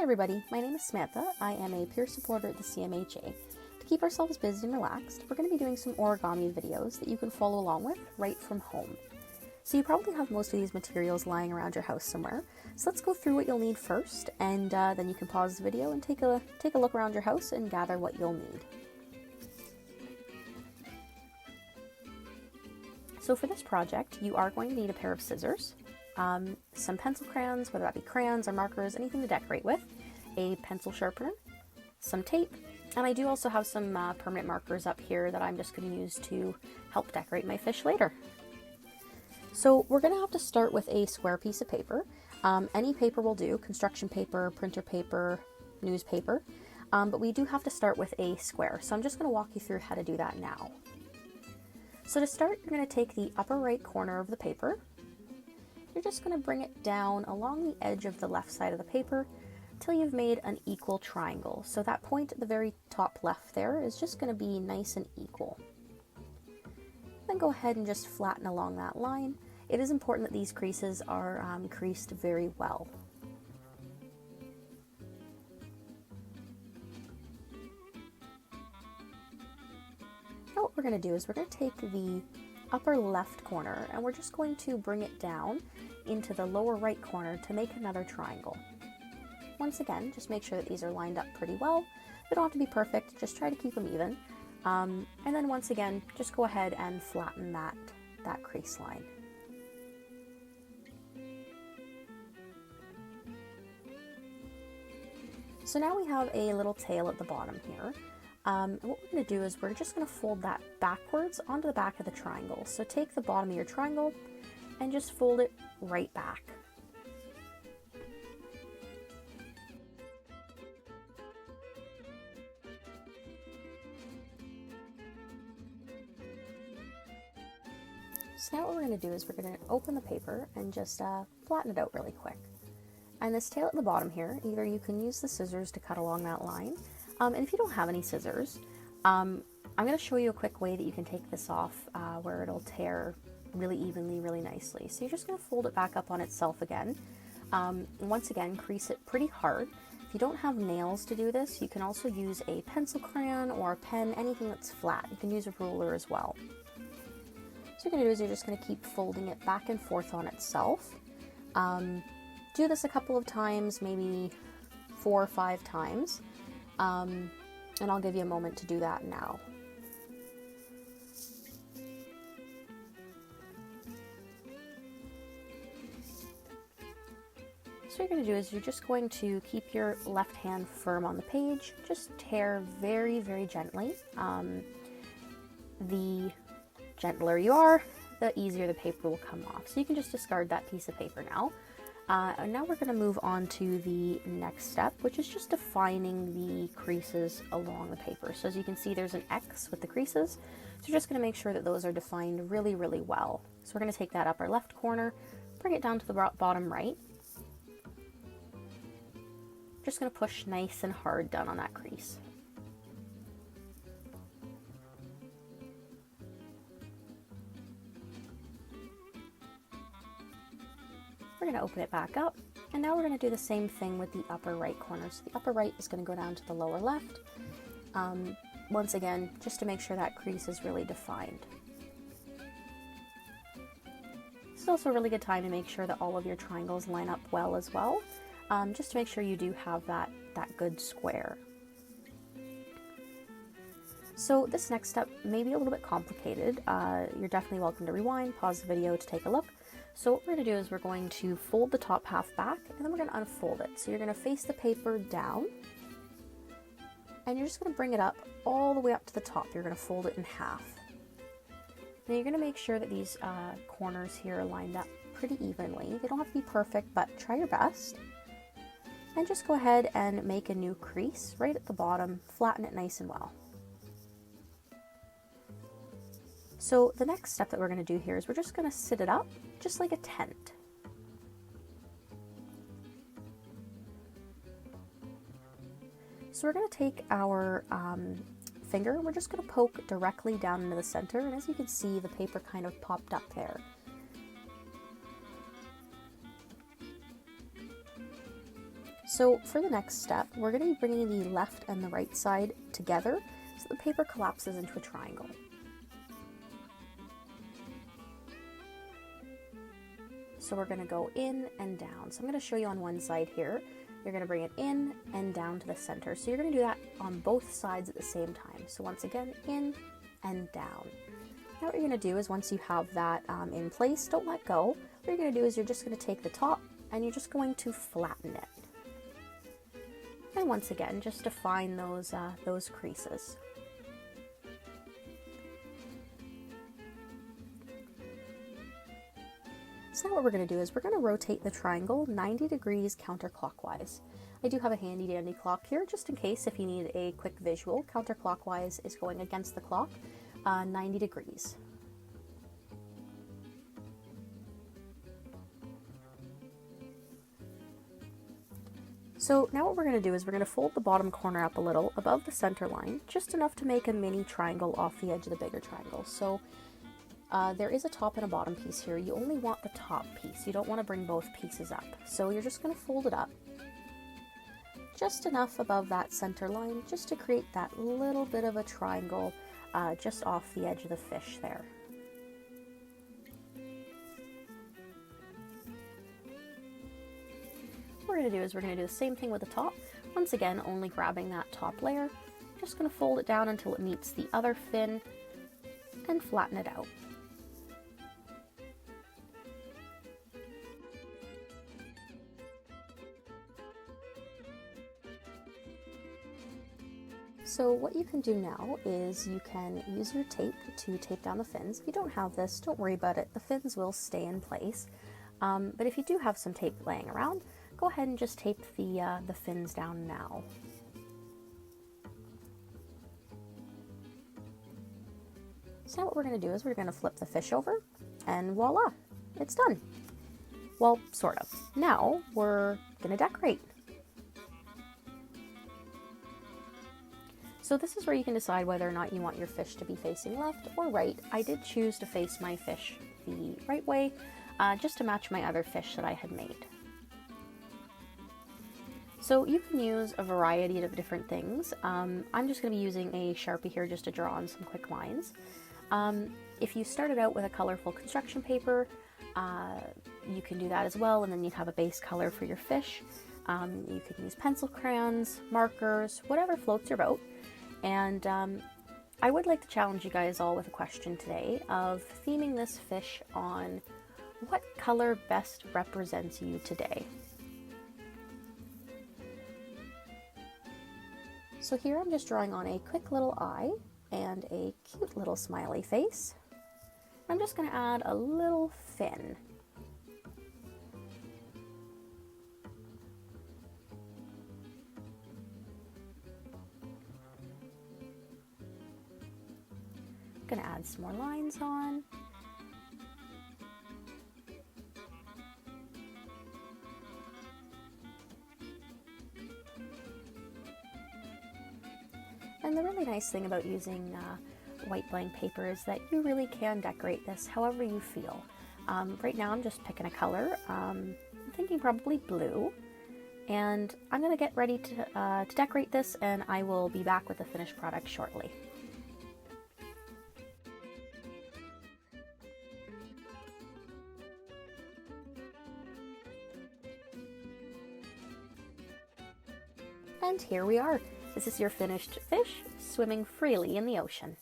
everybody, my name is Samantha. I am a peer supporter at the CMHA. To keep ourselves busy and relaxed, we're going to be doing some origami videos that you can follow along with right from home. So you probably have most of these materials lying around your house somewhere. So let's go through what you'll need first, and then you can pause the video and take a look around your house and gather what you'll need. So for this project, you are going to need a pair of scissors, some pencil crayons, whether that be crayons or markers, anything to decorate with, a pencil sharpener, some tape, and I do also have some permanent markers up here that I'm just going to use to help decorate my fish later. So we're going to have to start with a square piece of paper. Any paper will do, construction paper, printer paper, newspaper, but we do have to start with a square. So I'm just going to walk you through how to do that now. So to start, you're going to take the upper right corner of the paper. You're just going to bring it down along the edge of the left side of the paper until you've made an equal triangle. So that point at the very top left there is just going to be nice and equal. Then go ahead and just flatten along that line. It is important that these creases are creased very well. Now what we're going to do is we're going to take the upper left corner and we're just going to bring it down into the lower right corner to make another triangle. Once again, just make sure that these are lined up pretty well. They don't have to be perfect, just try to keep them even. And then once again, just go ahead and flatten that crease line. So now we have a little tail at the bottom here. And what we're going to do is we're just going to fold that backwards onto the back of the triangle. So take the bottom of your triangle and just fold it right back. So now what we're going to do is we're going to open the paper and just flatten it out really quick. And this tail at the bottom here, either you can use the scissors to cut along that line, and if you don't have any scissors, I'm going to show you a quick way that you can take this off where it'll tear really evenly, really nicely. So you're just going to fold it back up on itself again. Once again, crease it pretty hard. If you don't have nails to do this, you can also use a pencil crayon or a pen, anything that's flat. You can use a ruler as well. So what you're going to do is you're just going to keep folding it back and forth on itself. Do this a couple of times, maybe 4 or 5 times. And I'll give you a moment to do that now. So what you're going to do is you're just going to keep your left hand firm on the page. Just tear very, very gently. The gentler you are, the easier the paper will come off. So you can just discard that piece of paper now. And now we're going to move on to the next step, which is just defining the creases along the paper. So as you can see, there's an X with the creases. So you're just going to make sure that those are defined really, really well. So we're going to take that upper left corner, bring it down to the bottom right. Just going to push nice and hard down on that crease. We're going to open it back up, and now we're going to do the same thing with the upper right corner. So the upper right is going to go down to the lower left. Once again, just to make sure that crease is really defined. This is also a really good time to make sure that all of your triangles line up well as well, just to make sure you do have that good square. So this next step may be a little bit complicated. You're definitely welcome to rewind, pause the video to take a look. So what we're going to do is we're going to fold the top half back, and then we're going to unfold it. So you're going to face the paper down, and you're just going to bring it up all the way up to the top. You're going to fold it in half. Now you're going to make sure that these corners here are lined up pretty evenly. They don't have to be perfect, but try your best. And just go ahead and make a new crease right at the bottom, flatten it nice and well. So the next step that we're going to do here is we're just going to sit it up just like a tent. So we're going to take our finger and we're just going to poke directly down into the center, and as you can see, the paper kind of popped up there. So for the next step, we're going to be bringing the left and the right side together so the paper collapses into a triangle. So we're going to go in and down. So I'm going to show you on one side here. You're going to bring it in and down to the center. So you're going to do that on both sides at the same time. So once again, in and down. Now what you're going to do is once you have that in place, don't let go. What you're going to do is you're just going to take the top and you're just going to flatten it. And once again, just define those creases. So now what we're going to do is we're going to rotate the triangle 90 degrees counterclockwise. I do have a handy dandy clock here just in case if you need a quick visual. Counterclockwise is going against the clock, 90 degrees. So now what we're going to do is we're going to fold the bottom corner up a little above the center line, just enough to make a mini triangle off the edge of the bigger triangle. So there is a top and a bottom piece here. You only want the top piece. You don't want to bring both pieces up. So you're just going to fold it up just enough above that center line just to create that little bit of a triangle just off the edge of the fish there. What we're going to do is we're going to do the same thing with the top. Once again, only grabbing that top layer. Just going to fold it down until it meets the other fin and flatten it out. So what you can do now is you can use your tape to tape down the fins. If you don't have this, don't worry about it. The fins will stay in place. But if you do have some tape laying around, go ahead and just tape the fins down now. So now what we're going to do is we're going to flip the fish over and voila, it's done. Well, sort of. Now we're going to decorate. So this is where you can decide whether or not you want your fish to be facing left or right. I did choose to face my fish the right way, just to match my other fish that I had made. So you can use a variety of different things. I'm just going to be using a Sharpie here just to draw on some quick lines. If you started out with a colorful construction paper, you can do that as well, and then you'd have a base color for your fish. You could use pencil crayons, markers, whatever floats your boat. And I would like to challenge you guys all with a question today of theming this fish on what color best represents you today. So here I'm just drawing on a quick little eye and a cute little smiley face. I'm just going to add a little fin. Going to add some more lines on. And the really nice thing about using white blank paper is that you really can decorate this however you feel. Right now I'm just picking a color. I'm thinking probably blue. And I'm going to get ready to decorate this, and I will be back with the finished product shortly. And here we are. This is your finished fish swimming freely in the ocean.